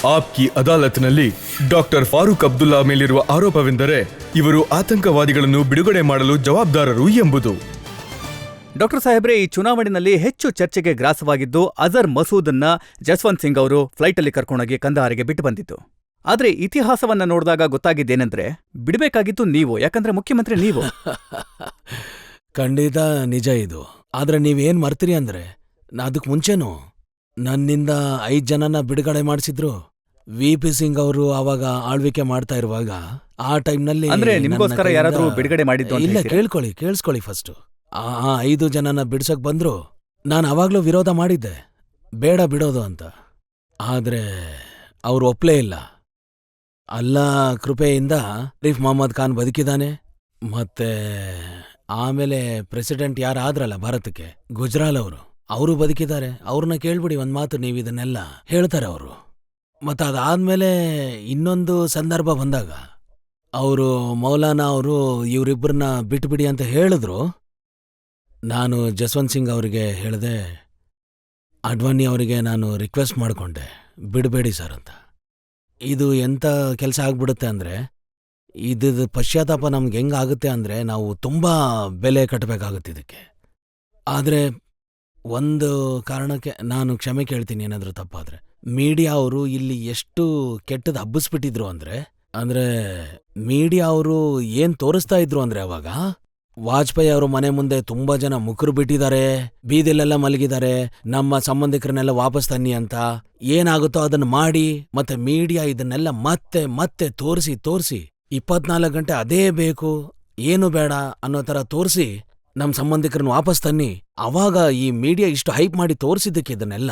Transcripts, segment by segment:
Aapki ಅದಾಲತ್ನಲ್ಲಿ doctor Farooq Abdullah ಮೇಲಿರುವ ಆರೋಪವೆಂದರೆ ಇವರು ಆತಂಕವಾದಿಗಳನ್ನು ಬಿಡುಗಡೆ ಮಾಡಲು ಜವಾಬ್ದಾರರು ಎಂಬುದು. ಡಾಕ್ಟರ್ ಸಾಹೇಬ್ರೆ, ಈ ಚುನಾವಣೆಯಲ್ಲಿ ಹೆಚ್ಚು ಚರ್ಚೆಗೆ ಗ್ರಾಸವಾಗಿದ್ದು ಅಜರ್ ಮಸೂದನ್ನ ಜಸ್ವಂತ್ ಸಿಂಗ್ ಅವರು ಫ್ಲೈಟಲ್ಲಿ ಕರ್ಕೊಂಡೋಗಿ ಕಂದಹಾರಿಗೆ ಬಿಟ್ಟು ಬಂದಿತ್ತು. ಆದ್ರೆ ಇತಿಹಾಸವನ್ನ ನೋಡಿದಾಗ ಗೊತ್ತಾಗಿದ್ದೇನೆಂದ್ರೆ ಬಿಡಬೇಕಾಗಿತ್ತು ನೀವು, ಯಾಕಂದ್ರೆ ಮುಖ್ಯಮಂತ್ರಿ ನೀವು. ಖಂಡಿತ ನಿಜ ಇದು. ಆದ್ರೆ ನೀವೇನ್ ಮರ್ತೀರಿ ಅಂದ್ರೆ ಅದಕ್ ಮುಂಚೆನೂ ನನ್ನಿಂದ 5 ಜನನ ಬಿಡುಗಡೆ ಮಾಡಿಸಿದ್ರು. ವಿ.ಪಿ. ಸಿಂಗ್ ಅವರು ಅವಾಗ ಆಳ್ವಿಕೆ ಮಾಡ್ತಾ ಇರುವಾಗ ಆ ಟೈಮ್ನಲ್ಲಿ ಅಂದ್ರೆ ನಿಮ್ಗೋಸ್ಕರ ಯಾರಾದ್ರೂ ಬಿಡುಗಡೆ ಮಾಡಿದ್ದು ಅಂತ ಇಲ್ಲ, ಹೇಳ್ತೀರಾ? ಕೇಳಿಸ್ಕೊಳ್ಳಿ ಫಸ್ಟ್. ಆ 5 ಜನನ ಬಿಡ್ಸಕ್ ಬಂದ್ರು. ನಾನು ಅವಾಗ್ಲೂ ವಿರೋಧ ಮಾಡಿದ್ದೆ, ಬೇಡ ಬಿಡೋದು ಅಂತ. ಆದ್ರೆ ಅವ್ರು ಒಪ್ಲೇ ಇಲ್ಲ. ಅಲ್ಲಾ ಕೃಪೆಯಿಂದ ರೀಫ್ ಮೊಹಮ್ಮದ್ ಖಾನ್ ಬದುಕಿದಾನೆ. ಮತ್ತೆ ಆಮೇಲೆ ಪ್ರೆಸಿಡೆಂಟ್ ಯಾರಾದ್ರಲ್ಲ ಭಾರತಕ್ಕೆ, ಗುಜ್ರಾಲ್ ಅವರು ಬದುಕಿದ್ದಾರೆ. ಅವ್ರನ್ನ ಕೇಳ್ಬಿಡಿ ಒಂದ್ ಮಾತು, ನೀವು ಇದನ್ನೆಲ್ಲ ಹೇಳ್ತಾರೆ ಅವರು. ಮತ್ತೆ ಅದಾದ್ಮೇಲೆ ಇನ್ನೊಂದು ಸಂದರ್ಭ ಬಂದಾಗ ಅವರು ಮೌಲಾನಾ ಅವರು ಇವರಿಬ್ಬರನ್ನ ಬಿಟ್ಬಿಡಿ ಅಂತ ಹೇಳಿದ್ರು. ನಾನು ಜಸ್ವಂತ್ ಸಿಂಗ್ ಅವರಿಗೆ ಹೇಳಿದೆ, ಅಡ್ವಾಣಿ ಅವರಿಗೆ ನಾನು ರಿಕ್ವೆಸ್ಟ್ ಮಾಡಿಕೊಂಡೆ, ಬಿಡಬೇಡಿ ಸರ್ ಅಂತ. ಇದು ಎಂಥ ಕೆಲಸ ಆಗ್ಬಿಡುತ್ತೆ ಅಂದರೆ, ಇದು ಪಶ್ಚಾತ್ತಾಪ ನಮ್ಗೆ ಹೆಂಗಾಗುತ್ತೆ ಅಂದರೆ ನಾವು ತುಂಬ ಬೆಲೆ ಕಟ್ಟಬೇಕಾಗುತ್ತೆ ಇದಕ್ಕೆ. ಆದರೆ ಒಂದು ಕಾರಣಕ್ಕೆ ನಾನು ಕ್ಷಮೆ ಕೇಳ್ತೀನಿ ಏನಾದರೂ ತಪ್ಪಾದರೆ. ಮೀಡಿಯಾ ಅವರು ಇಲ್ಲಿ ಎಷ್ಟು ಕೆಟ್ಟದ್ದು ಹಬ್ಬಿಸ್ಬಿಟ್ಟಿದ್ರು ಅಂದರೆ ಮೀಡಿಯಾ ಅವರು ಏನು ತೋರಿಸ್ತಾ ಇದ್ರು ಅಂದರೆ, ಅವಾಗ ವಾಜಪೇಯಿ ಅವರು ಮನೆ ಮುಂದೆ ತುಂಬಾ ಜನ ಮುಖರು ಬಿಟ್ಟಿದ್ದಾರೆ, ಬೀದಿಲೆಲ್ಲ ಮಲಗಿದ್ದಾರೆ, ನಮ್ಮ ಸಂಬಂಧಿಕರನ್ನೆಲ್ಲ ವಾಪಸ್ ತನ್ನಿ ಅಂತ. ಏನಾಗುತ್ತೋ ಅದನ್ನ ಮಾಡಿ. ಮತ್ತೆ ಮೀಡಿಯಾ ಇದನ್ನೆಲ್ಲ ಮತ್ತೆ ಮತ್ತೆ ತೋರಿಸಿ 24 ಗಂಟೆ ಅದೇ ಬೇಕು, ಏನು ಬೇಡ ಅನ್ನೋ ಥರ ತೋರಿಸಿ ನಮ್ಮ ಸಂಬಂಧಿಕರನ್ನ ವಾಪಸ್ ತನ್ನಿ. ಅವಾಗ ಈ ಮೀಡಿಯಾ ಇಷ್ಟು ಹೈಪ್ ಮಾಡಿ ತೋರಿಸಿದ್ದಕ್ಕೆ ಇದನ್ನೆಲ್ಲ,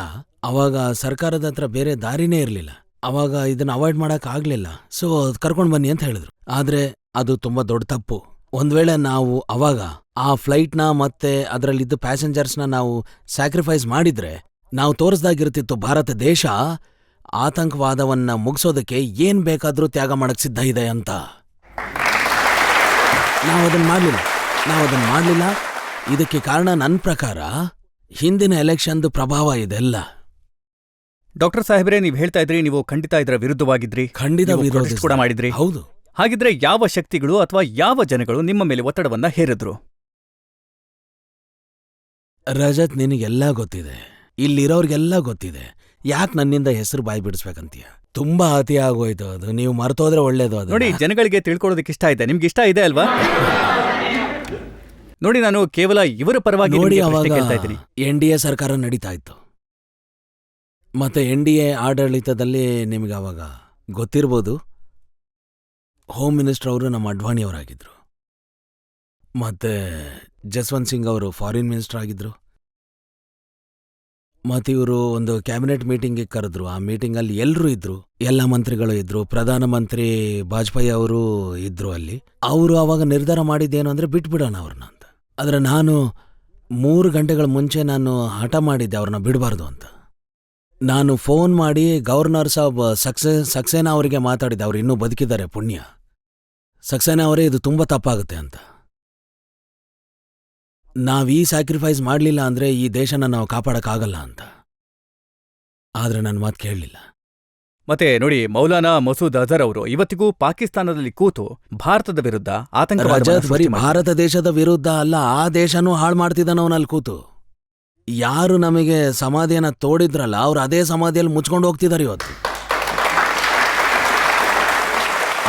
ಅವಾಗ ಸರ್ಕಾರದ ಹತ್ರ ಬೇರೆ ದಾರಿನೇ ಇರಲಿಲ್ಲ. ಅವಾಗ ಇದನ್ನ ಅವಾಯ್ಡ್ ಮಾಡಕ್ ಆಗ್ಲಿಲ್ಲ. ಸೊ ಕರ್ಕೊಂಡು ಬನ್ನಿ ಅಂತ ಹೇಳಿದ್ರು. ಆದ್ರೆ ಅದು ತುಂಬಾ ದೊಡ್ಡ ತಪ್ಪು. ಒಂದ್ ವೇಳೆ ನಾವು ಅವಾಗ ಆ ಫ್ಲೈಟ್ನ ಮತ್ತೆ ಅದರಲ್ಲಿದ್ದ ಪ್ಯಾಸೆಂಜರ್ಸ್ನ ನಾವು ಸ್ಯಾಕ್ರಿಫೈಸ್ ಮಾಡಿದ್ರೆ, ನಾವು ತೋರಿಸ್ದಾಗಿರ್ತಿತ್ತು ಭಾರತ ದೇಶ ಆತಂಕವಾದವನ್ನ ಮುಗಿಸೋದಕ್ಕೆ ಏನ್ ಬೇಕಾದ್ರೂ ತ್ಯಾಗ ಮಾಡಕ್ ಸಿದ್ಧ ಇದೆ ಅಂತ. ನಾವದನ್ನ ಮಾಡಲಿಲ್ಲ. ಇದಕ್ಕೆ ಕಾರಣ ನನ್ನ ಪ್ರಕಾರ ಹಿಂದಿನ ಎಲೆಕ್ಷನ್ದು ಪ್ರಭಾವ ಇದೆಲ್ಲ. ಡಾಕ್ಟರ್ ಸಾಹೇಬ್ರೆ, ನೀವು ಹೇಳ್ತಾ ಇದ್ರಿ ನೀವು ಖಂಡಿತ ಇದರ ವಿರುದ್ಧವಾಗಿದ್ರಿ, ಖಂಡಿತ ವಿರೋಧ ಕೂಡ ಮಾಡಿದ್ರಿ. ಹೌದು. ಹಾಗಿದ್ರೆ ಯಾವ ಶಕ್ತಿಗಳು ಅಥವಾ ಯಾವ ಜನಗಳು ನಿಮ್ಮ ಮೇಲೆ ಒತ್ತಡವನ್ನ ಹೇರಿದ್ರು? ರಜತ್, ನಿನಗೆಲ್ಲ ಗೊತ್ತಿದೆ, ಇಲ್ಲಿರೋರ್ಗೆಲ್ಲ ಗೊತ್ತಿದೆ. ಯಾಕೆ ನನ್ನಿಂದ ಹೆಸರು ಬಾಯಿ ಬಿಡಿಸ್ಬೇಕಂತೀಯ? ತುಂಬಾ ಅತಿ ಆಗೋಯ್ತು ಅದು. ನೀವು ಮರ್ತೋದ್ರೆ ಒಳ್ಳೇದು. ಅದು ನೋಡಿ, ಜನಗಳಿಗೆ ತಿಳ್ಕೊಳ್ಳೋದಕ್ಕೆ ಇಷ್ಟ ಇದೆ. ನಿಮ್ಗೆ ಇಷ್ಟ ಇದೆ ಅಲ್ವಾ? ನೋಡಿ, ನಾನು ಕೇವಲ ಇವರ ಪರವಾಗಿ ನೋಡಿ, ಕೇಳ್ತಾ ಅವಾಗ ಇದ್ದೀನಿ. NDA ಸರ್ಕಾರ ನಡೀತಾ ಇತ್ತು. ಮತ್ತೆ NDA ಆಡಳಿತದಲ್ಲಿ ನಿಮ್ಗೆ ಅವಾಗ ಗೊತ್ತಿರ್ಬೋದು, ಹೋಮ್ ಮಿನಿಸ್ಟರ್ ಅವರು ನಮ್ಮ ಅಡ್ವಾಣಿ ಅವರಾಗಿದ್ರು. ಮತ್ತೆ ಜಸ್ವಂತ್ ಸಿಂಗ್ ಅವರು ಫಾರಿನ್ ಮಿನಿಸ್ಟರ್ ಆಗಿದ್ರು. ಮತ್ತೆ ಇವರು ಒಂದು ಕ್ಯಾಬಿನೆಟ್ ಮೀಟಿಂಗ್ಗೆ ಕರೆದ್ರು. ಆ ಮೀಟಿಂಗಲ್ಲಿ ಎಲ್ಲರೂ ಇದ್ರು, ಎಲ್ಲ ಮಂತ್ರಿಗಳು ಇದ್ರು, ಪ್ರಧಾನಮಂತ್ರಿ ವಾಜಪೇಯಿ ಅವರು ಇದ್ರು ಅಲ್ಲಿ. ಅವರು ಅವಾಗ ನಿರ್ಧಾರ ಮಾಡಿದ್ದೇನು ಅಂದ್ರೆ ಬಿಟ್ಬಿಡೋಣ ಅವ್ರನ್ನ ಅಂತ. ಆದ್ರೆ ನಾನು 3 ಗಂಟೆಗಳ ಮುಂಚೆ ನಾನು ಹಠ ಮಾಡಿದ್ದೆ ಅವ್ರನ್ನ ಬಿಡಬಾರ್ದು ಅಂತ. ನಾನು ಫೋನ್ ಮಾಡಿ ಗವರ್ನರ್ ಸಾಬ್ ಸಕ್ಸೇನಾ ಅವರಿಗೆ ಮಾತಾಡಿದ್ದೆ. ಅವ್ರು ಇನ್ನೂ ಬದುಕಿದ್ದಾರೆ, ಪುಣ್ಯ. ಸಕ್ಸೇನಾ ಅವರೇ, ಇದು ತುಂಬ ತಪ್ಪಾಗುತ್ತೆ ಅಂತ. ನಾವೀ ಸ್ಯಾಕ್ರಿಫೈಸ್ ಮಾಡಲಿಲ್ಲ ಅಂದ್ರೆ ಈ ದೇಶನ ನಾವು ಕಾಪಾಡಕ್ಕಾಗಲ್ಲ ಅಂತ. ಆದ್ರೆ ನನ್ನ ಮಾತು ಕೇಳಲಿಲ್ಲ. ಮತ್ತೆ ನೋಡಿ, ಮೌಲಾನಾ ಮಸೂದ್ ಅಜರ್ ಅವರು ಇವತ್ತಿಗೂ ಪಾಕಿಸ್ತಾನದಲ್ಲಿ ಕೂತು ಭಾರತದ ವಿರುದ್ಧ ಬರೀ ಭಾರತ ದೇಶದ ವಿರುದ್ಧ ಅಲ್ಲ, ಆ ದೇಶನೂ ಹಾಳು ಮಾಡ್ತಿದ್ದಾನವನಲ್ಲಿ ಕೂತು. ಯಾರು ನಮಗೆ ಸಮಾಧಿಯನ್ನ ತೋಡಿದ್ರಲ್ಲ, ಅವ್ರು ಅದೇ ಸಮಾಧಿಯಲ್ಲಿ ಮುಚ್ಕೊಂಡು ಹೋಗ್ತಿದ್ದಾರೆ ಇವತ್ತು.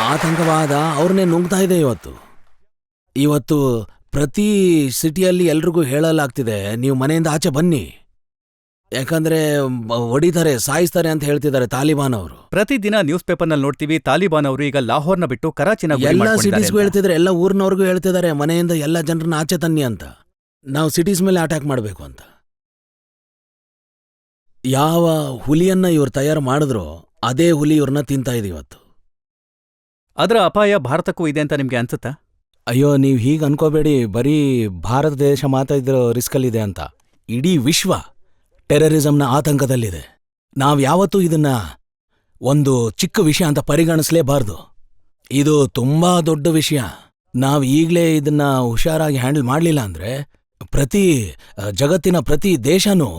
ಆತಂಕವಾದ ಅವ್ರನ್ನೇ ನುಂಗ್ತಾ ಇದೆ ಇವತ್ತು ಪ್ರತಿ ಸಿಟಿಯಲ್ಲಿ ಎಲ್ರಿಗೂ ಹೇಳಲಾಗ್ತಿದೆ, ನೀವು ಮನೆಯಿಂದ ಆಚೆ ಬನ್ನಿ, ಯಾಕಂದ್ರೆ ಹೊಡಿತಾರೆ, ಸಾಯಿಸ್ತಾರೆ ಅಂತ ಹೇಳ್ತಿದ್ದಾರೆ ತಾಲಿಬಾನ್ ಅವರು. ಪ್ರತಿದಿನ ನ್ಯೂಸ್ ಪೇಪರ್ನಲ್ಲಿ ನೋಡ್ತೀವಿ, ತಾಲಿಬಾನ್ ಅವರು ಈಗ ಲಾಹೋರ್ನ ಬಿಟ್ಟು ಕರಾಚಿನ ಎಲ್ಲ ಸಿಟೀಸ್ಗೂ ಹೇಳ್ತಿದ್ದಾರೆ, ಎಲ್ಲ ಊರಿನವ್ರಿಗೂ ಹೇಳ್ತಿದ್ದಾರೆ, ಮನೆಯಿಂದ ಎಲ್ಲ ಜನರನ್ನ ಆಚೆ ತನ್ನಿ ಅಂತ. ನಾವು ಸಿಟೀಸ್ ಮೇಲೆ ಅಟ್ಯಾಕ್ ಮಾಡಬೇಕು ಅಂತ. ಯಾವ ಹುಲಿಯನ್ನ ಇವ್ರು ತಯಾರು ಮಾಡಿದ್ರೋ ಅದೇ ಹುಲಿ ಇವ್ರನ್ನ ತಿಂತಾ ಇದೆ ಇವತ್ತು. ಅದರ ಅಪಾಯ ಭಾರತಕ್ಕೂ ಇದೆ ಅಂತ ನಿಮ್ಗೆ ಅನ್ಸುತ್ತಾ? ಅಯ್ಯೋ, ನೀವು ಹೀಗೆ ಅನ್ಕೋಬೇಡಿ, ಬರೀ ಭಾರತ ದೇಶ ಮಾತ್ರ ಇದ್ರೋ ರಿಸ್ಕಲ್ಲಿದೆ ಅಂತ. ಇಡೀ ವಿಶ್ವ ಟೆರರಿಸಂನ ಆತಂಕದಲ್ಲಿದೆ. ನಾವು ಯಾವತ್ತೂ ಇದನ್ನ ಒಂದು ಚಿಕ್ಕ ವಿಷಯ ಅಂತ ಪರಿಗಣಿಸಲೇಬಾರ್ದು. ಇದು ತುಂಬಾ ದೊಡ್ಡ ವಿಷಯ. ನಾವು ಈಗಲೇ ಇದನ್ನ ಹುಷಾರಾಗಿ ಹ್ಯಾಂಡಲ್ ಮಾಡಲಿಲ್ಲ ಅಂದ್ರೆ ಜಗತ್ತಿನ ಪ್ರತಿ ದೇಶನೂ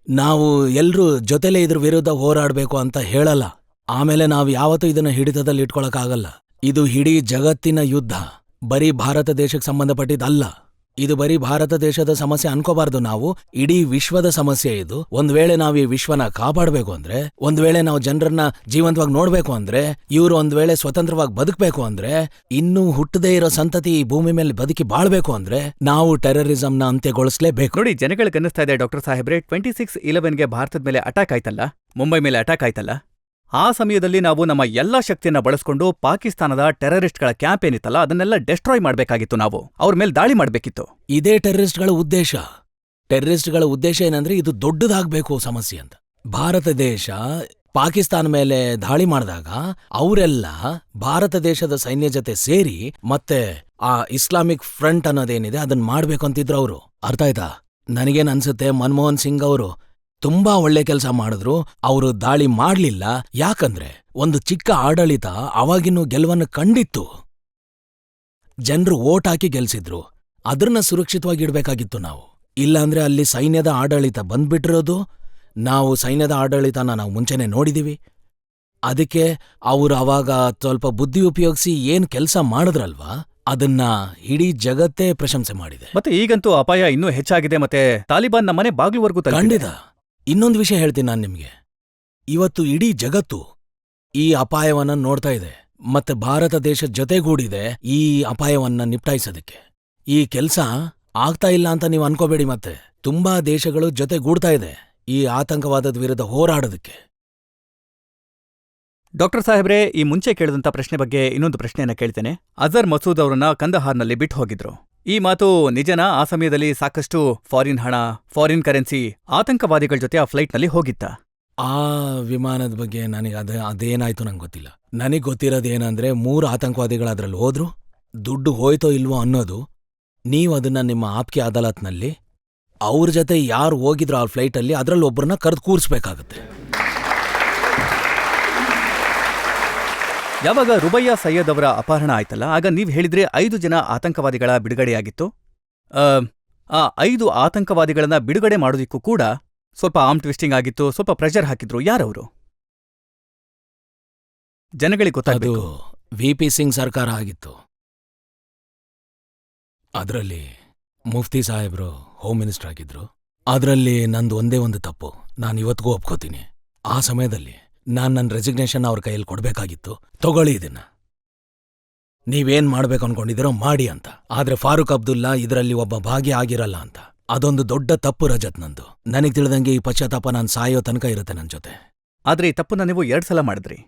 ನಾವು ಎಲ್ಲರೂ ಜೊತೆಲೇ ಇದ್ರ ವಿರುದ್ಧ ಹೋರಾಡಬೇಕು ಅಂತ ಹೇಳಲ್ಲ. ಆಮೇಲೆ ನಾವು ಯಾವತ್ತೂ ಇದನ್ನ ಹಿಡಿತದಲ್ಲಿ ಇಟ್ಕೊಳಕ್ಕಾಗಲ್ಲ. ಇದು ಇಡೀ ಜಗತ್ತಿನ ಯುದ್ಧ, ಬರೀ ಭಾರತ ದೇಶಕ್ಕೆ ಸಂಬಂಧಪಟ್ಟಿದ್ದಲ್ಲ. ಇದು ಬರೀ ಭಾರತ ದೇಶದ ಸಮಸ್ಯೆ ಅನ್ಕೋಬಾರ್ದು ನಾವು, ಇಡೀ ವಿಶ್ವದ ಸಮಸ್ಯೆ ಇದು. ಒಂದ್ ವೇಳೆ ನಾವು ಈ ವಿಶ್ವನ ಕಾಪಾಡಬೇಕು ಅಂದ್ರೆ, ಒಂದ್ ವೇಳೆ ನಾವು ಜನರನ್ನ ಜೀವಂತವಾಗಿ ನೋಡ್ಬೇಕು ಅಂದ್ರೆ, ಇವ್ರು ಒಂದ್ ವೇಳೆ ಸ್ವತಂತ್ರವಾಗಿ ಬದುಕಬೇಕು ಅಂದ್ರೆ, ಇನ್ನೂ ಹುಟ್ಟದೇ ಇರೋ ಸಂತತಿ ಈ ಭೂಮಿ ಮೇಲೆ ಬದುಕಿ ಬಾಳ್ಬೇಕು ಅಂದ್ರೆ ನಾವು ಟೆರರಿಸಂನ ಅಂತ್ಯಗೊಳಿಸಲೇಬೇಕು. ನೋಡಿ, ಜನಗಳಿಗೆ ಅನ್ನಿಸ್ತಾ ಇದೆ ಡಾಕ್ಟರ್ ಸಾಹೇಬ್ರೆ, 26/11ಗೆ ಭಾರತದ ಮೇಲೆ ಅಟ್ಯಾಕ್ ಆಯ್ತಲ್ಲ, ಮುಂಬೈ ಮೇಲೆ ಅಟ್ಯಾಕ್ ಆಯ್ತಲ್ಲ, ಆ ಸಮಯದಲ್ಲಿ ನಾವು ನಮ್ಮ ಎಲ್ಲಾ ಶಕ್ತಿಯನ್ನ ಬಳಸ್ಕೊಂಡು ಪಾಕಿಸ್ತಾನದ ಟೆರರಿಸ್ಟ್ಗಳ ಕ್ಯಾಂಪ್ ಏನಿತ್ತಲ್ಲ ಅದನ್ನೆಲ್ಲ ಡೆಸ್ಟ್ರಾಯ್ ಮಾಡ್ಬೇಕಾಗಿತ್ತು. ನಾವು ಅವ್ರ ಮೇಲೆ ದಾಳಿ ಮಾಡ್ಬೇಕಿತ್ತು. ಇದೇ ಟೆರರಿಸ್ಟ್ಗಳ ಉದ್ದೇಶ. ಟೆರರಿಸ್ಟ್ಗಳ ಉದ್ದೇಶ ಏನಂದ್ರೆ ಇದು ದೊಡ್ಡದಾಗ್ಬೇಕು ಸಮಸ್ಯೆ ಅಂತ. ಭಾರತ ದೇಶ ಪಾಕಿಸ್ತಾನ ಮೇಲೆ ದಾಳಿ ಮಾಡಿದಾಗ ಅವರೆಲ್ಲ ಭಾರತ ದೇಶದ ಸೈನ್ಯ ಜೊತೆ ಸೇರಿ ಮತ್ತೆ ಆ ಇಸ್ಲಾಮಿಕ್ ಫ್ರಂಟ್ ಅನ್ನೋದೇನಿದೆ ಅದನ್ನ ಮಾಡ್ಬೇಕು ಅಂತಿದ್ರು ಅವರು. ಅರ್ಥ ಆಯ್ತಾ? ನನಗೇನ್ ಅನ್ಸುತ್ತೆ, ಮನಮೋಹನ್ ಸಿಂಗ್ ಅವರು ತುಂಬಾ ಒಳ್ಳೆ ಕೆಲಸ ಮಾಡಿದ್ರು. ಅವರು ದಾಳಿ ಮಾಡ್ಲಿಲ್ಲ, ಯಾಕಂದ್ರೆ ಒಂದು ಚಿಕ್ಕ ಆಡಳಿತ ಅವಾಗಿನ್ನೂ ಗೆಲುವನ್ನು ಕಂಡಿತ್ತು. ಜನರು ವೋಟ್ ಹಾಕಿ ಗೆಲ್ಸಿದ್ರು, ಅದನ್ನ ಸುರಕ್ಷಿತವಾಗಿ ಇಡ್ಬೇಕಾಗಿತ್ತು ನಾವು. ಇಲ್ಲಾಂದ್ರೆ ಅಲ್ಲಿ ಸೈನ್ಯದ ಆಡಳಿತ ಬಂದ್ಬಿಟ್ಟಿರೋದು. ನಾವು ಸೈನ್ಯದ ಆಡಳಿತನ ನಾವು ಮುಂಚೆನೆ ನೋಡಿದೀವಿ. ಅದಕ್ಕೆ ಅವರು ಅವಾಗ ಸ್ವಲ್ಪ ಬುದ್ಧಿ ಉಪಯೋಗಿಸಿ ಏನ್ ಕೆಲಸ ಮಾಡಿದ್ರಲ್ವಾ, ಅದನ್ನ ಇಡೀ ಜಗತ್ತೇ ಪ್ರಶಂಸೆ ಮಾಡಿದೆ. ಮತ್ತೆ ಈಗಂತೂ ಅಪಾಯ ಇನ್ನೂ ಹೆಚ್ಚಾಗಿದೆ, ಮತ್ತೆ ತಾಲಿಬಾನ್ ನಮ್ಮನೆ ಬಾಗ್ಲುವರೆಗೂ ಖಂಡಿತ. ಇನ್ನೊಂದು ವಿಷಯ ಹೇಳ್ತೀನಿ ನಾನು ನಿಮ್ಗೆ. ಇವತ್ತು ಇಡೀ ಜಗತ್ತು ಈ ಅಪಾಯವನ್ನ ನೋಡ್ತಾ ಇದೆ, ಮತ್ತೆ ಭಾರತ ದೇಶ ಜೊತೆಗೂಡಿದೆ ಈ ಅಪಾಯವನ್ನ ನಿಪ್ಟಾಯಿಸೋದಕ್ಕೆ. ಈ ಕೆಲ್ಸ ಆಗ್ತಾ ಇಲ್ಲ ಅಂತ ನೀವು ಅನ್ಕೋಬೇಡಿ. ಮತ್ತೆ ತುಂಬಾ ದೇಶಗಳು ಜೊತೆಗೂಡ್ತಾ ಇದೆ ಈ ಆತಂಕವಾದದ ವಿರುದ್ಧ ಹೋರಾಡೋದಕ್ಕೆ. ಡಾಕ್ಟರ್ ಸಾಹೇಬ್ರೆ, ಈ ಮುಂಚೆ ಕೇಳಿದಂತ ಪ್ರಶ್ನೆ ಬಗ್ಗೆ ಇನ್ನೊಂದು ಪ್ರಶ್ನೆಯನ್ನ ಕೇಳ್ತೇನೆ. ಅಜರ್ ಮಸೂದ್ ಅವರನ್ನ ಕಂದಹಾರ್ನಲ್ಲಿ ಬಿಟ್ಟು ಹೋಗಿದ್ರು. ಈ ಮಾತು ನಿಜನಾ? ಆ ಸಮಯದಲ್ಲಿ ಸಾಕಷ್ಟು ಫಾರಿನ್ ಹಣ, ಫಾರಿನ್ ಕರೆನ್ಸಿ ಆತಂಕವಾದಿಗಳ ಜೊತೆ ಆ ಫ್ಲೈಟ್ನಲ್ಲಿ ಹೋಗಿತ್ತ? ಆ ವಿಮಾನದ ಬಗ್ಗೆ ನನಗೆ ಅದೇನಾಯ್ತು ನಂಗೆ ಗೊತ್ತಿಲ್ಲ. ನನಗೆ ಗೊತ್ತಿರೋದೇನಂದ್ರೆ 3 ಆತಂಕವಾದಿಗಳು ಅದ್ರಲ್ಲಿ ಹೋದ್ರು. ದುಡ್ಡು ಹೋಯ್ತೋ ಇಲ್ವೋ ಅನ್ನೋದು ನೀವು ಅದನ್ನ ನಿಮ್ಮ ಆಪ್ಕೆ ಅದಾಲತ್ನಲ್ಲಿ ಅವ್ರ ಜೊತೆ ಯಾರು ಹೋಗಿದ್ರು ಆ ಫ್ಲೈಟಲ್ಲಿ ಅದ್ರಲ್ಲಿ ಒಬ್ಬರನ್ನ ಕರೆದು ಕೂರಿಸ್ಬೇಕಾಗತ್ತೆ. ಯಾವಾಗ ರುಬಯ್ಯಾ ಸೈಯದ್ ಅವರ ಅಪಹರಣ ಆಯ್ತಲ್ಲ, ಆಗ ನೀವ್ ಹೇಳಿದ್ರೆ 5 ಜನ ಆತಂಕವಾದಿಗಳ ಬಿಡುಗಡೆಯಾಗಿತ್ತು. ಆ 5 ಆತಂಕವಾದಿಗಳನ್ನ ಬಿಡುಗಡೆ ಮಾಡೋದಿಕ್ಕೂ ಕೂಡ ಸ್ವಲ್ಪ ಆರ್ಮ್ ಟ್ವಿಸ್ಟಿಂಗ್ ಆಗಿತ್ತು, ಸ್ವಲ್ಪ ಪ್ರೆಷರ್ ಹಾಕಿದ್ರು. ಯಾರವರು? ಜನಗಳಿಗೆ ಗೊತ್ತಾಗಬೇಕು. VP ಸಿಂಗ್ ಸರ್ಕಾರ ಆಗಿತ್ತು. ಅದರಲ್ಲಿ ಮುಫ್ತಿ ಸಾಹೇಬ್ರು ಹೋಮ್ ಮಿನಿಸ್ಟರ್ ಆಗಿದ್ರು. ಅದರಲ್ಲಿ ನಂದು ಒಂದೇ ಒಂದು ತಪ್ಪು, ನಾನು ಇವತ್ತಿಗೂ ಒಪ್ಕೋತೀನಿ. ಆ ಸಮಯದಲ್ಲಿ ನಾನು ನನ್ನ ರೆಸಿಗ್ನೇಷನ್ ಅವ್ರ ಕೈಯಲ್ಲಿ ಕೊಡ್ಬೇಕಾಗಿತ್ತು. ತಗೊಳ್ಳಿ ಇದನ್ನ, ನೀವೇನ್ ಮಾಡ್ಬೇಕು ಅನ್ಕೊಂಡಿದ್ದೀರೋ ಮಾಡಿ ಅಂತ. ಆದ್ರೆ ಫಾರೂಕ್ ಅಬ್ದುಲ್ಲಾ ಇದರಲ್ಲಿ ಒಬ್ಬ ಭಾಗಿ ಆಗಿರಲ್ಲ ಅಂತ. ಅದೊಂದು ದೊಡ್ಡ ತಪ್ಪು ರಜತ್ ನಂದು. ನನಗ್ ತಿಳಿದಂಗೆ ಈ ಪಶ್ಚಾತ್ತಾಪ ನಾನು ಸಾಯೋ ತನಕ ಇರುತ್ತೆ ನನ್ನ ಜೊತೆ. ಆದ್ರೆ ಈ ತಪ್ಪನ್ನ ನೀವು 2 ಸಲ ಮಾಡಿದ್ರಿ.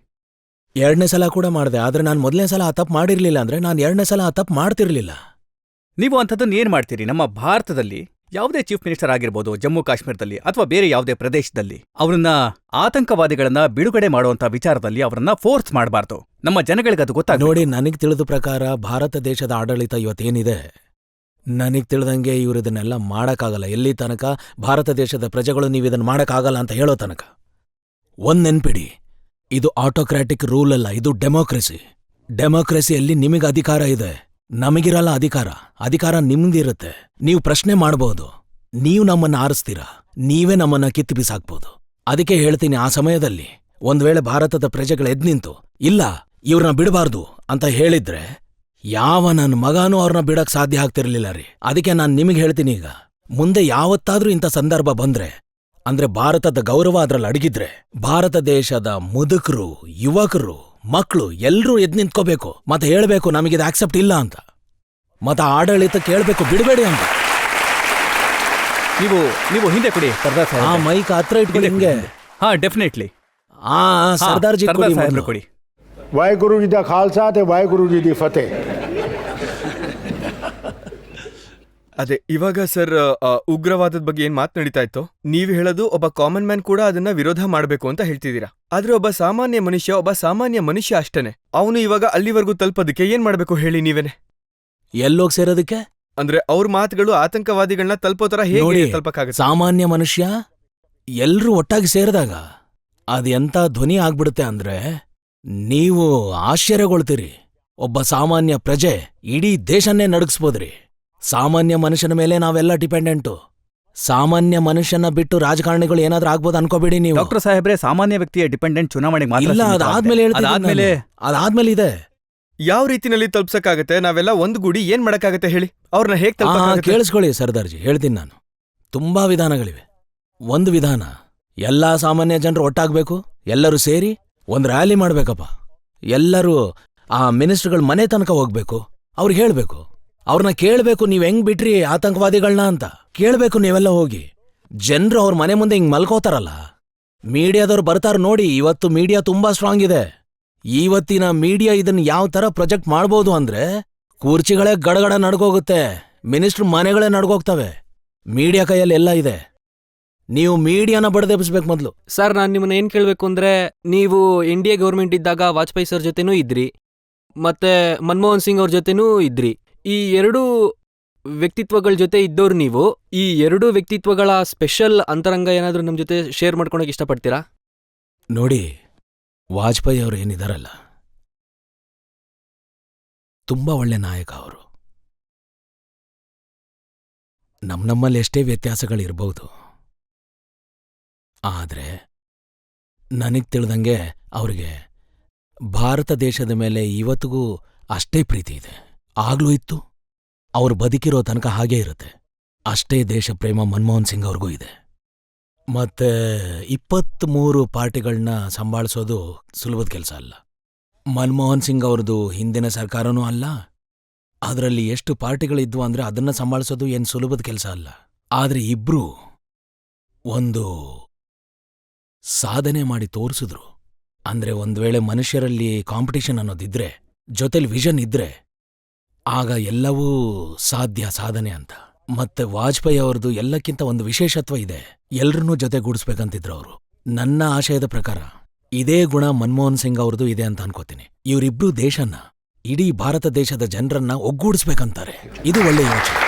2ನೇ ಸಲ ಕೂಡ ಮಾಡಿದೆ. ಆದ್ರೆ ನಾನು ಮೊದಲನೇ ಸಲ ಆ ತಪ್ಪು ಮಾಡಿರ್ಲಿಲ್ಲ ಅಂದ್ರೆ ನಾನು 2ನೇ ಸಲ ಆ ತಪ್ಪು ಮಾಡ್ತಿರ್ಲಿಲ್ಲ. ನೀವು ಅಂಥದ್ದನ್ನ ಏನ್ ಮಾಡ್ತೀರಿ? ನಮ್ಮ ಭಾರತದಲ್ಲಿ ಯಾವುದೇ ಚೀಫ್ ಮಿನಿಸ್ಟರ್ ಆಗಿರ್ಬೋದು, ಜಮ್ಮು ಕಾಶ್ಮೀರದಲ್ಲಿ ಅಥವಾ ಬೇರೆ ಯಾವುದೇ ಪ್ರದೇಶದಲ್ಲಿ ಅವರನ್ನ ಆತಂಕವಾದಿಗಳನ್ನ ಬಿಡುಗಡೆ ಮಾಡುವಂತ ವಿಚಾರದಲ್ಲಿ ಅವರನ್ನ ಫೋರ್ಸ್ ಮಾಡಬಾರ್ದು. ನಮ್ಮ ಜನಗಳಿಗೆ ಅದು ಗೊತ್ತಾಗ. ನೋಡಿ, ನನಗ್ ತಿಳಿದ ಪ್ರಕಾರ ಭಾರತ ದೇಶದ ಆಡಳಿತ ಇವತ್ತೇನಿದೆ, ನನಗ್ ತಿಳಿದಂಗೆ ಇವ್ರು ಇದನ್ನೆಲ್ಲ ಮಾಡಕ್ಕಾಗಲ್ಲ. ಎಲ್ಲಿ ತನಕ ಭಾರತ ದೇಶದ ಪ್ರಜೆಗಳು ನೀವಿದನ್ನ ಮಾಡಕ್ಕಾಗಲ್ಲ ಅಂತ ಹೇಳೋ ತನಕ. ಒಂದ್ ನೆನ್ಪಿಡಿ, ಇದು ಆಟೋಕ್ರಾಟಿಕ್ ರೂಲ್ ಅಲ್ಲ, ಇದು ಡೆಮೋಕ್ರಸಿ. ಡೆಮೋಕ್ರಸಿಯಲ್ಲಿ ನಿಮಗೆ ಅಧಿಕಾರ ಇದೆ, ನಮಗಿರಲ್ಲ ಅಧಿಕಾರ. ಅಧಿಕಾರ ನಿಮ್ದಿರುತ್ತೆ. ನೀವು ಪ್ರಶ್ನೆ ಮಾಡಬಹುದು, ನೀವು ನಮ್ಮನ್ನ ಆರಿಸ್ತೀರಾ, ನೀವೇ ನಮ್ಮನ್ನ ಕಿತ್ತು ಬಿಸಾಕ್ಬೋದು. ಅದಕ್ಕೆ ಹೇಳ್ತೀನಿ, ಆ ಸಮಯದಲ್ಲಿ ಒಂದ್ ವೇಳೆ ಭಾರತದ ಪ್ರಜೆಗಳು ಎದ್ನಿಂತು ಇಲ್ಲ ಇವ್ರನ್ನ ಬಿಡಬಾರ್ದು ಅಂತ ಹೇಳಿದ್ರೆ ಯಾವ ನನ್ನ ಮಗನೂ ಅವ್ರನ್ನ ಬಿಡಕ್ ಸಾಧ್ಯ ಆಗ್ತಿರ್ಲಿಲ್ಲ ರೀ. ಅದಕ್ಕೆ ನಾನ್ ನಿಮಗೆ ಹೇಳ್ತೀನಿ, ಈಗ ಮುಂದೆ ಯಾವತ್ತಾದ್ರೂ ಇಂಥ ಸಂದರ್ಭ ಬಂದ್ರೆ, ಅಂದ್ರೆ ಭಾರತದ ಗೌರವ ಅದ್ರಲ್ಲಿ ಅಡಗಿದ್ರೆ, ಭಾರತ ದೇಶದ ಮುದುಕರು, ಯುವಕರು, ಮಕ್ಕಳು ಎಲ್ರೂ ಎದ್ ನಿಂತ್ಕೋಬೇಕು, ಮತ್ತೆ ಹೇಳ್ಬೇಕು ನಮಗಿದು ಆಕ್ಸೆಪ್ಟ್ ಇಲ್ಲ ಅಂತ, ಮತ್ತೆ ಆಡಳಿತ ಕೇಳ್ಬೇಕು ಬಿಡಬೇಡಿ ಅಂತ. ನೀವು ಹಿಂದೆ ಕೊಡಿ ಸರ್ದಾರ್ ಸಾಹೇಬ್. ಆ ಮೈಕ್ ಹತ್ರ ಇಟ್ಕೊಂಡು ಹಿಂಗೆ. ಹಾ, ಡೆಫಿನೆಟ್ಲಿ. ಸರ್ದಾರ್ಜಿ ಕೊಡಿ. ವಾಹಿಗುರು ಜಿ ದ ಖಾಲ್ಸಾ te ವಾಹಿಗುರು ಜಿ ದಿ ಫತೇಹ್. ಅದೇ ಇವಾಗ ಸರ್, ಉಗ್ರವಾದದ ಬಗ್ಗೆ ಏನ್ ಮಾತು ನಡೀತಾ ಇತ್ತು, ನೀವು ಹೇಳೋದು ಒಬ್ಬ ಕಾಮನ್ ಮ್ಯಾನ್ ಕೂಡ ಅದನ್ನ ವಿರೋಧ ಮಾಡಬೇಕು ಅಂತ ಹೇಳ್ತಿದ್ದೀರಾ. ಆದ್ರೆ ಒಬ್ಬ ಸಾಮಾನ್ಯ ಮನುಷ್ಯ ಅಷ್ಟೇನೆ. ಅವನು ಇವಾಗ ಅಲ್ಲಿವರೆಗೂ ತಲುಪೋದಕ್ಕೆ ಏನ್ ಮಾಡ್ಬೇಕು ಹೇಳಿ ನೀವೇನೆ? ಎಲ್ಲೋಗ್ ಸೇರೋದಕ್ಕೆ? ಅಂದ್ರೆ ಅವ್ರ ಮಾತುಗಳು ಆತಂಕವಾದಿಗಳನ್ನ ತಲುಪೋ ತರ ಹೇಗೆ ತಲುಪಕ್ಕಾಗುತ್ತೆ? ಸಾಮಾನ್ಯ ಮನುಷ್ಯ ಎಲ್ರೂ ಒಟ್ಟಾಗಿ ಸೇರಿದಾಗ ಅದ್ ಎಂತ ಧ್ವನಿ ಆಗ್ಬಿಡುತ್ತೆ ಅಂದ್ರೆ ನೀವು ಆಶ್ಚರ್ಯಗೊಳ್ತೀರಿ. ಒಬ್ಬ ಸಾಮಾನ್ಯ ಪ್ರಜೆ ಇಡೀ ದೇಶನ್ನೇ ನಡುಗಿಸ್ಬೋದ್ರಿ. ಸಾಮಾನ್ಯ ಮನುಷ್ಯನ ಮೇಲೆ ನಾವೆಲ್ಲ ಡಿಪೆಂಡೆಂಟು. ಸಾಮಾನ್ಯ ಮನುಷ್ಯನ ಬಿಟ್ಟು ರಾಜಕಾರಣಿಗಳು ಏನಾದ್ರೂ ಆಗ್ಬೋದು ಅನ್ಕೋಬೇಡಿ ನೀವು. ಡಾಕ್ಟರ್ ಸಾಹೇಬ್ರೆ, ಸಾಮಾನ್ಯ ವ್ಯಕ್ತಿಯ ಡಿಪೆಂಡೆಂಟ್ ಚುನಾವಣೆಗೆ ಮಾತ್ರ ಇಲ್ಲ, ಸೀಮಿತ ಅದಾದ್ಮೇಲೆ ಆಗಿದೆ. ಹೇಳ್ತೀನಿ ಅದಾದ್ಮೇಲೆ ಅದಾದ್ಮೇಲೆ ಇದೆ. ಯಾವ ರೀತಿನಲ್ಲಿ ತಲುಪ್ಸಕ್ಕಾಗತ್ತೆ? ನಾವೆಲ್ಲ ಒಂದ್ ಗೂಡಿ ಏನ್ ಮಾಡಕ್ಕಾಗತ್ತೆ ಹೇಳಿ? ಅವ್ರನ್ನ ಹೇಗ್ ತಲುಪಕ್ಕಾಗತ್ತೆ? ಕೇಳಿಸ್ಕೊಳ್ಳಿ ಸರ್ದಾರ್ಜಿ, ಹೇಳ್ತೀನಿ ನಾನು. ತುಂಬಾ ವಿಧಾನಗಳಿವೆ. ಒಂದು ವಿಧಾನ, ಎಲ್ಲಾ ಸಾಮಾನ್ಯ ಜನರು ಒಟ್ಟಾಗ್ಬೇಕು, ಎಲ್ಲರೂ ಸೇರಿ ಒಂದ್ ರ್ಯಾಲಿ ಮಾಡ್ಬೇಕಪ್ಪ. ಎಲ್ಲರೂ ಆ ಮಿನಿಸ್ಟರ್ಗಳ ಮನೆ ತನಕ ಹೋಗ್ಬೇಕು, ಅವ್ರಿಗೆ ಹೇಳ್ಬೇಕು, ಅವ್ರನ್ನ ಕೇಳ್ಬೇಕು, ನೀವ್ ಹೆಂಗ್ ಬಿಟ್ರಿ ಆತಂಕವಾದಿಗಳನ್ನ ಅಂತ ಕೇಳ್ಬೇಕು. ನೀವೆಲ್ಲ ಹೋಗಿ ಜನರು ಅವ್ರ ಮನೆ ಮುಂದೆ ಹಿಂಗ್ ಮಲ್ಕೋತಾರಲ್ಲ, ಮೀಡಿಯಾದವ್ರು ಬರ್ತಾರ ನೋಡಿ. ಇವತ್ತು ಮೀಡಿಯಾ ತುಂಬಾ ಸ್ಟ್ರಾಂಗ್ ಇದೆ. ಇವತ್ತಿನ ಮೀಡಿಯಾ ಇದನ್ನ ಯಾವ ತರ ಪ್ರೊಜೆಕ್ಟ್ ಮಾಡ್ಬೋದು ಅಂದ್ರೆ, ಕುರ್ಚಿಗಳೇ ಗಡಗಡ ನಡ್ಕೋಗುತ್ತೆ, ಮಿನಿಸ್ಟರ್ ಮನೆಗಳೇ ನಡ್ಕೋಗ್ತವೆ. ಮೀಡಿಯಾ ಕೈಯಲ್ಲಿ ಎಲ್ಲ ಇದೆ. ನೀವು ಮೀಡಿಯಾನ ಬಡದೆಬ್ಬಿಸ್ಬೇಕು ಮೊದಲು. ಸರ್, ನಾನು ನಿಮ್ಮನ್ನ ಏನು ಕೇಳಬೇಕು ಅಂದರೆ, ನೀವು NDA ಗೌರ್ಮೆಂಟ್ ಇದ್ದಾಗ ವಾಜಪೇಯಿ ಸರ್ ಜೊತೆನೂ ಇದ್ರಿ, ಮತ್ತೆ ಮನಮೋಹನ್ ಸಿಂಗ್ ಅವ್ರ ಜೊತೆನೂ ಇದ್ರಿ. ಈ ಎರಡೂ ವ್ಯಕ್ತಿತ್ವಗಳ ಜೊತೆ ಇದ್ದವ್ರು ನೀವು. ಈ ಎರಡೂ ವ್ಯಕ್ತಿತ್ವಗಳ ಸ್ಪೆಷಲ್ ಅಂತರಂಗ ಏನಾದರೂ ನಮ್ಮ ಜೊತೆ ಶೇರ್ ಮಾಡ್ಕೊಳಕ್ಕೆ ಇಷ್ಟಪಡ್ತೀರಾ? ನೋಡಿ, ವಾಜಪೇಯಿ ಅವರು ಏನಿದಾರಲ್ಲ, ತುಂಬಾ ಒಳ್ಳೆ ನಾಯಕ ಅವರು. ನಮ್ಮಲ್ಲಿ ಎಷ್ಟೇ ವ್ಯತ್ಯಾಸಗಳಿರ್ಬಹುದು, ಆದ್ರೆ ನನಗ್ ತಿಳಿದಂಗೆ ಅವ್ರಿಗೆ ಭಾರತ ದೇಶದ ಮೇಲೆ ಇವತ್ತಿಗೂ ಅಷ್ಟೇ ಪ್ರೀತಿ ಇದೆ. ಆಗ್ಲೂ ಇತ್ತು, ಅವ್ರು ಬದುಕಿರೋ ತನಕ ಹಾಗೇ ಇರುತ್ತೆ. ಅಷ್ಟೇ ದೇಶ ಪ್ರೇಮ ಮನಮೋಹನ್ ಸಿಂಗ್ ಅವ್ರಿಗೂ ಇದೆ. ಮತ್ತೆ 23 ಪಾರ್ಟಿಗಳನ್ನ ಸಂಭಾಳಿಸೋದು ಸುಲಭದ ಕೆಲಸ ಅಲ್ಲ. ಮನಮೋಹನ್ ಸಿಂಗ್ ಅವ್ರದ್ದು ಹಿಂದಿನ ಸರ್ಕಾರನೂ ಅಲ್ಲ. ಅದರಲ್ಲಿ ಎಷ್ಟು ಪಾರ್ಟಿಗಳಿದ್ವು ಅಂದ್ರೆ ಅದನ್ನ ಸಂಭಾಳಿಸೋದು ಏನ್ ಸುಲಭದ ಕೆಲಸ ಅಲ್ಲ. ಆದ್ರೆ ಇಬ್ರು ಒಂದು ಸಾಧನೆ ಮಾಡಿ ತೋರಿಸಿದ್ರು. ಅಂದ್ರೆ ಒಂದ್ ವೇಳೆ ಮನುಷ್ಯರಲ್ಲಿ ಕಾಂಪಿಟಿಷನ್ ಅನ್ನೋದಿದ್ರೆ, ಜೊತೆಲಿ ವಿಷನ್ ಇದ್ರೆ, ಆಗ ಎಲ್ಲವೂ ಸಾಧ್ಯ ಸಾಧನೆ ಅಂತ. ಮತ್ತೆ ವಾಜಪೇಯಿ ಅವ್ರದ್ದು ಎಲ್ಲಕ್ಕಿಂತ ಒಂದು ವಿಶೇಷತ್ವ ಇದೆ, ಎಲ್ರನ್ನೂ ಜೊತೆಗೂಡಿಸ್ಬೇಕಂತಿದ್ರು ಅವರು. ನನ್ನ ಆಶಯದ ಪ್ರಕಾರ ಇದೇ ಗುಣ ಮನಮೋಹನ್ ಸಿಂಗ್ ಅವ್ರದ್ದು ಇದೆ ಅಂತ ಅನ್ಕೋತೀನಿ. ಇವರಿಬ್ರು ದೇಶನ, ಇಡೀ ಭಾರತ ದೇಶದ ಜನರನ್ನ ಒಗ್ಗೂಡಿಸ್ಬೇಕಂತಾರೆ. ಇದು ಒಳ್ಳೆ ಯೋಚನೆ.